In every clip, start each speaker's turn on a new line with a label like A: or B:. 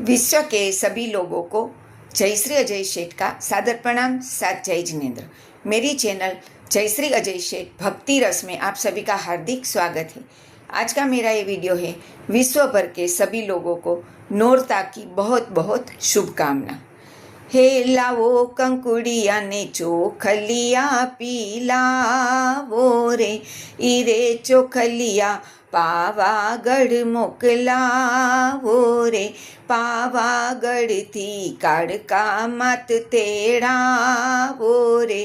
A: विश्व के सभी लोगों को जय श्री अजय शेठ का सादर प्रणाम, साथ जय जिनेन्द्र। मेरी चैनल जय श्री अजय शेठ भक्ति रस में आप सभी का हार्दिक स्वागत है। आज का मेरा ये वीडियो है विश्व भर के सभी लोगों को नोरता की बहुत बहुत शुभकामना। हे लावो कंकुड़िया ने चोखलिया पीलावो रे, ईरे चोखलिया पावागढ़ मोकलावो रे, पावागढ़ थी काड़का मत तेड़ावो रे,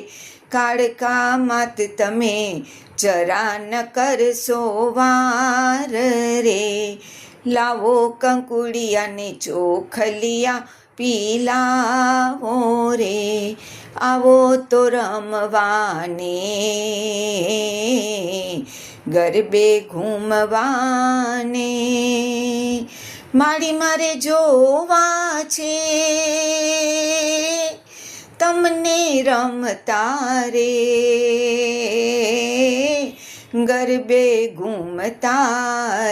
A: काड़का मत तमे जरा न कर सोवार रे। लावो कंकुड़िया ने चोखलिया पीलावो रे, आवो तो रमवाने गरबे घूमवाने, माड़ी मारे जोवा छे तमने रमता रे, गरबे घूमता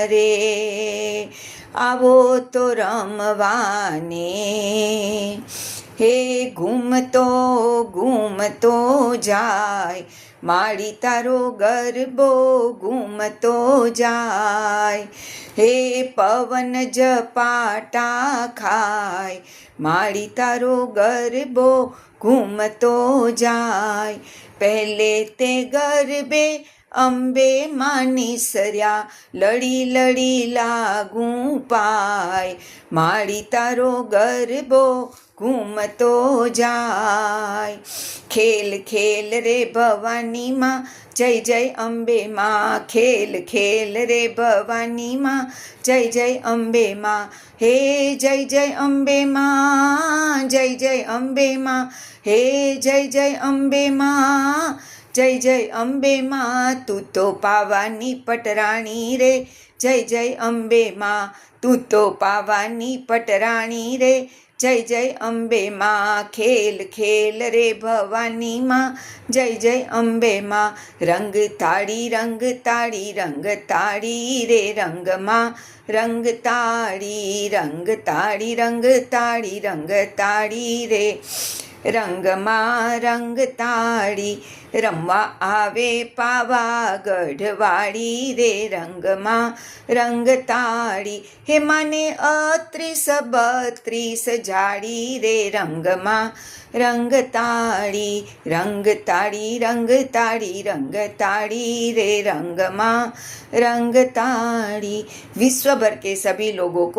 A: रे, आवो तो रमवाने। हे घूमतो घूमतो जाय माड़ी तारो गरबो घूमतो जाय, हे पवन जपाटा खाय माड़ी तारो गरबो घूमतो जाय। पहले ते गरबे अंबे मानी सरया लड़ी लड़ी लागू पाय, माड़ी तारो गरबो घूमतो जाय। खेल खेल रे भवानी माँ जय जय अम्बे माँ, खेल खेल रे भवानी माँ जय जय अम्बे माँ, हे जय जय अम्बे माँ, जय जय अम्बे माँ, हे जय जय अम्बे माँ, जय जय अम्बे माँ। तू तो पावानी पटराणी रे, जय जय अम्बे माँ, तू तो पावानी पटराणी रे, जय जय अम्बे माँ। खेल खेल रे भवानी माँ जय जय अम्बे माँ, रंग ताड़ी रंग ताड़ी रंग ताड़ी रे रंग माँ, रंग ताड़ी रंग ताड़ी रंग ताड़ी रंग ताड़ी रे, रंग माँ रंग ताड़ी रमवा आवे पावागढ़ वाड़ी रे, रंग माँ रंग ताड़ी, हे माने 38-32 जाड़ी रे, रंग माँ रंग ताड़ी, रंग ताड़ी रंग ताड़ी रंग ताड़ी रे, रंग माँ रंग ताड़ी। विश्व भर के सभी लोगों को